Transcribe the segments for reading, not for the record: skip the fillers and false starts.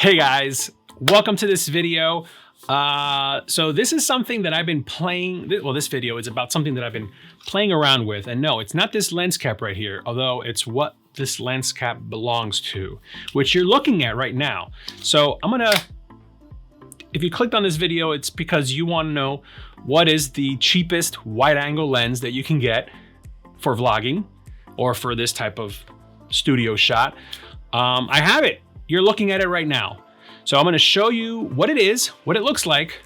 Hey guys, welcome to this video. So this is something that I've been playing, well, this video is about something that I've been playing around with. And no, it's not this lens cap right here, although it's what this lens cap belongs to, which you're looking at right now. So if you clicked on this video, it's because you want to know what is the cheapest wide angle lens that you can get for vlogging or for this type of studio shot. I have it. You're looking at it right now. So I'm going to show you what it is, what it looks like.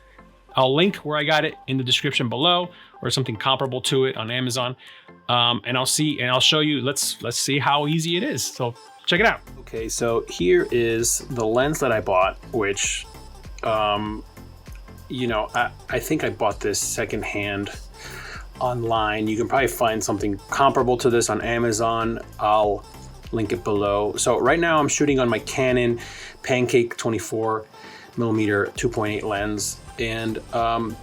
I'll link where I got it in the description below, or something comparable to it on Amazon. And I'll show you, let's see how easy it is. So check it out. Okay, so here is the lens that I bought, which, you know, I think I bought this secondhand online. You can probably find something comparable to this on Amazon. I'll link it below. So right now I'm shooting on my Canon Pancake 24mm 2.8 lens. And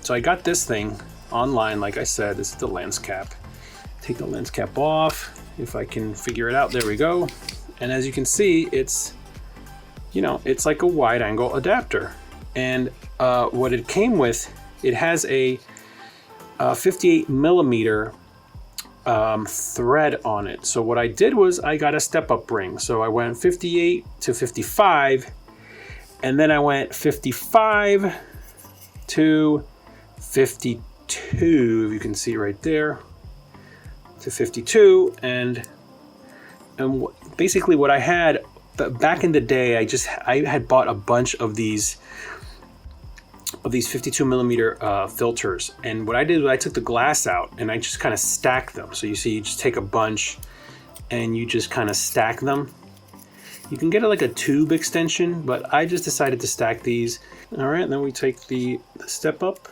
so I got this thing online, like I said. This is the lens cap. Take the lens cap off, if I can figure it out. There we go. And as you can see, it's, you know, it's like a wide angle adapter. And what it came with, it has a 58mm thread on it. So what I did was I got a step-up ring. So I went 58 to 55, and then I went 55 to 52, if you can see right there, to 52. And basically what I had back in the day, I had bought a bunch of these 52mm filters, and what I did was I took the glass out and I just kind of stacked them. So you see, you just take a bunch and you just kind of stack them. You can get it like a tube extension, but I just decided to stack these. All right, and then we take the step up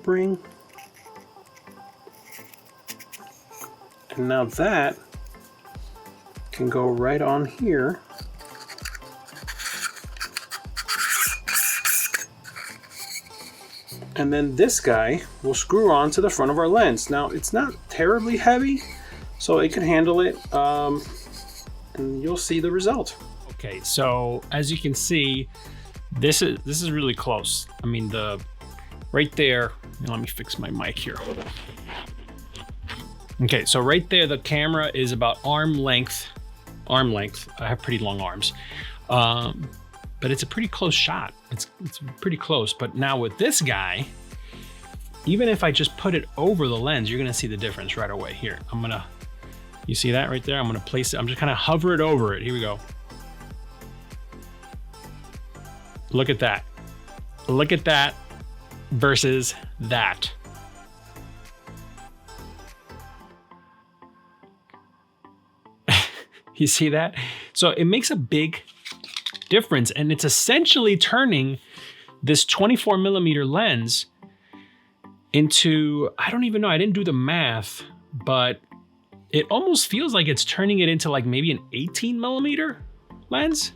ring, and now that can go right on here. And then this guy will screw on to the front of our lens. Now, it's not terribly heavy, so it can handle it, and you'll see the result. Okay, so as you can see, this is really close. I mean, right there, let me fix my mic here. Okay, so right there, the camera is about arm length. I have pretty long arms. But it's a pretty close shot. It's pretty close. But now with this guy, even if I just put it over the lens, you're gonna see the difference right away. Here, you see that right there? I'm gonna place it, I'm just gonna hover it over it. Here we go. Look at that. Look at that versus that. You see that? So it makes a big difference, and it's essentially turning this 24mm lens into, I don't even know, I didn't do the math, but it almost feels like it's turning it into like maybe an 18mm lens.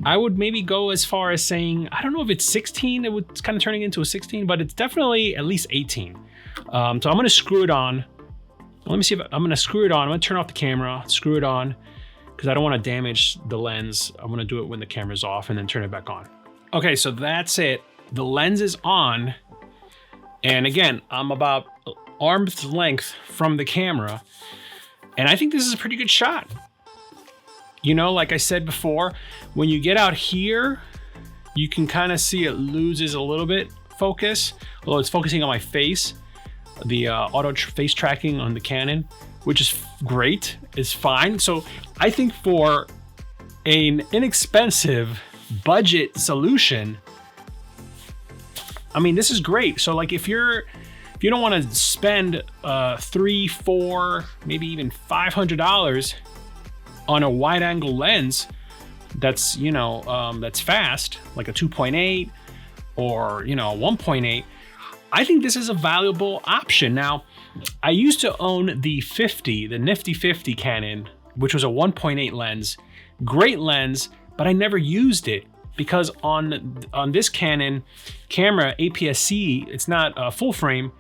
I would maybe go as far as saying, I don't know if it's 16, it's kind of turning into a 16, but it's definitely at least 18. So I'm gonna screw it on. Let me see if I'm gonna screw it on. I'm gonna turn off the camera, screw it on, because I don't want to damage the lens. I'm gonna do it when the camera's off and then turn it back on. Okay, so that's it. The lens is on. And again, I'm about arm's length from the camera. And I think this is a pretty good shot. You know, like I said before, when you get out here, you can kind of see it loses a little bit focus, although it's focusing on my face, the auto face tracking on the Canon, which is great, is fine. So I think for an inexpensive budget solution, I mean, this is great. So like if you don't want to spend $300, $400, maybe even $500 on a wide angle lens that's, you know, that's fast, like a 2.8 or, you know, 1.8, I think this is a valuable option. Now, I used to own the nifty 50 Canon, which was a 1.8 lens, great lens, but I never used it because on this Canon camera, APS-C, it's not full frame.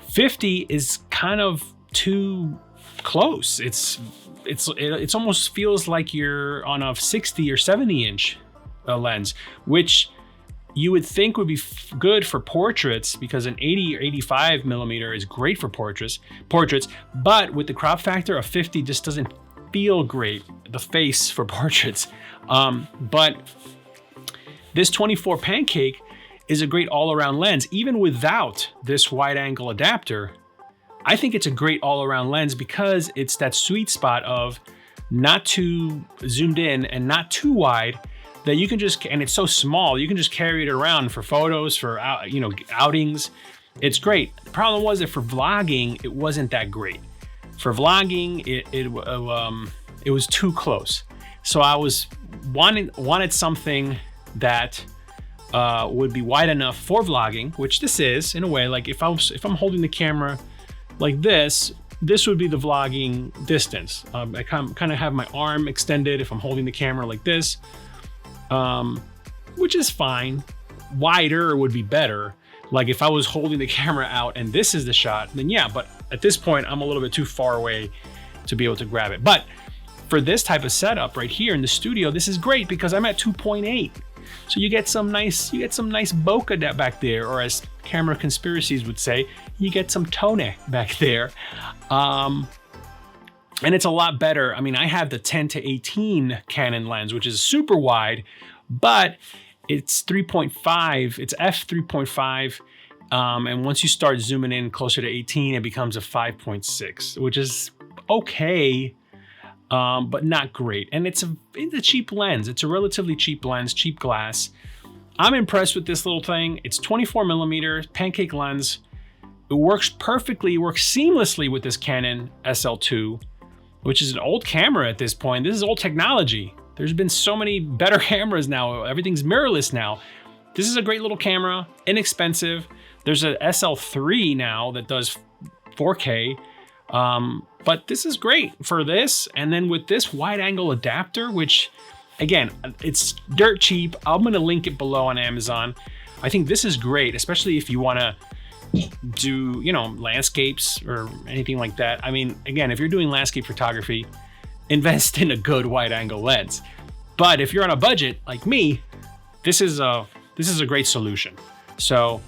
50 is kind of too close. It almost feels like you're on a 60 or 70 inch lens, which you would think would be good for portraits, because an 80 or 85 millimeter is great for portraits, but with the crop factor of 50 just doesn't feel great, the face for portraits. But this 24 Pancake is a great all-around lens. Even without this wide angle adapter, I think it's a great all-around lens because it's that sweet spot of not too zoomed in and not too wide, that you can just, and it's so small, you can just carry it around for photos, for outings. It's great. The problem was that for vlogging, it wasn't that great. For vlogging, it was too close. So I was wanted something that would be wide enough for vlogging, which this is in a way. Like if I'm holding the camera like this would be the vlogging distance. I kind of have my arm extended if I'm holding the camera like this. Which is fine. Wider would be better. Like if I was holding the camera out and this is the shot, then yeah, but at this point, I'm a little bit too far away to be able to grab it. But for this type of setup right here in the studio, this is great because I'm at 2.8. So you get some nice bokeh back there, or as camera conspiracies would say, you get some tone back there. And it's a lot better. I mean, I have the 10 to 18 Canon lens, which is super wide, but it's 3.5, it's f3.5. And once you start zooming in closer to 18, it becomes a 5.6, which is okay, but not great. And it's a cheap lens. It's a relatively cheap lens, cheap glass. I'm impressed with this little thing. It's 24 millimeter Pancake lens. It works perfectly, it works seamlessly with this Canon SL2, which is an old camera at this point. This is old technology. There's been so many better cameras now. Everything's mirrorless now. This is a great little camera, inexpensive. There's a SL3 now that does 4K, but this is great for this. And then with this wide angle adapter, which again, it's dirt cheap. I'm gonna link it below on Amazon. I think this is great, especially if you wanna do, landscapes or anything like that. I mean, again, if you're doing landscape photography, invest in a good wide angle lens. But if you're on a budget like me, this is a great solution. So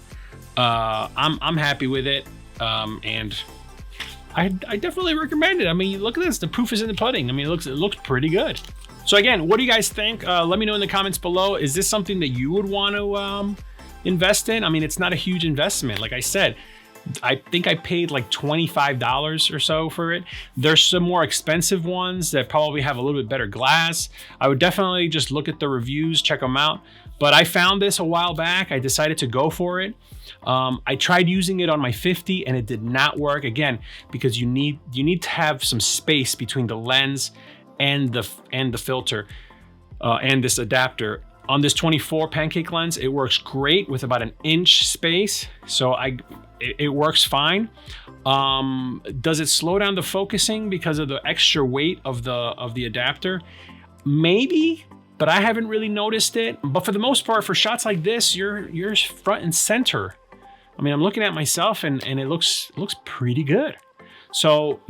I'm happy with it, and I definitely recommend it. I mean, look at this. The proof is in the pudding. I mean, it looks pretty good. So again, what do you guys think? Let me know in the comments below. Is this something that you would want to invest in? I mean, it's not a huge investment. Like I said, I think I paid like $25 or so for it. There's some more expensive ones that probably have a little bit better glass. I would definitely just look at the reviews, check them out. But I found this a while back. I decided to go for it. I tried using it on my 50 and it did not work. Again, because you need to have some space between the lens and the filter and this adapter. On this 24 Pancake lens, it works great with about an inch space. So it works fine. Does it slow down the focusing because of the extra weight of the adapter? Maybe, but I haven't really noticed it. But for the most part, for shots like this, you're front and center. I mean, I'm looking at myself and it looks pretty good. So,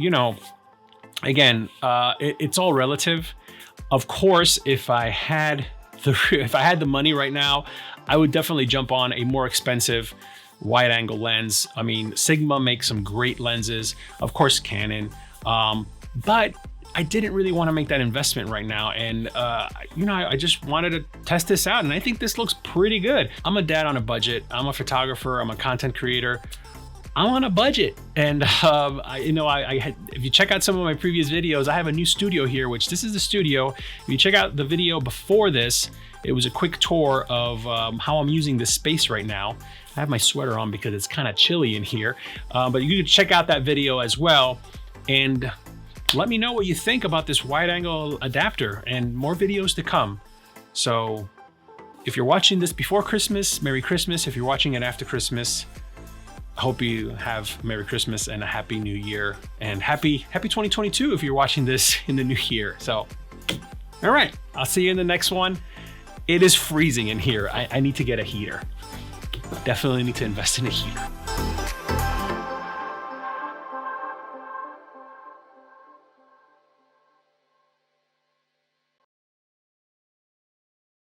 again, it's all relative. Of course, if I had the money right now, I would definitely jump on a more expensive wide angle lens. I mean, Sigma makes some great lenses, of course Canon, but I didn't really want to make that investment right now. And I just wanted to test this out, and I think this looks pretty good. I'm a dad on a budget. I'm a photographer. I'm a content creator. I'm on a budget. And if you check out some of my previous videos, I have a new studio here, which this is the studio. If you check out the video before this, it was a quick tour of how I'm using this space right now. I have my sweater on because it's kind of chilly in here, but you can check out that video as well. And let me know what you think about this wide angle adapter, and more videos to come. So if you're watching this before Christmas, Merry Christmas. If you're watching it after Christmas, I hope you have Merry Christmas and a Happy New Year, and happy 2022 if you're watching this in the new year. So, all right, I'll see you in the next one. It is freezing in here. I need to get a heater. Definitely need to invest in a heater.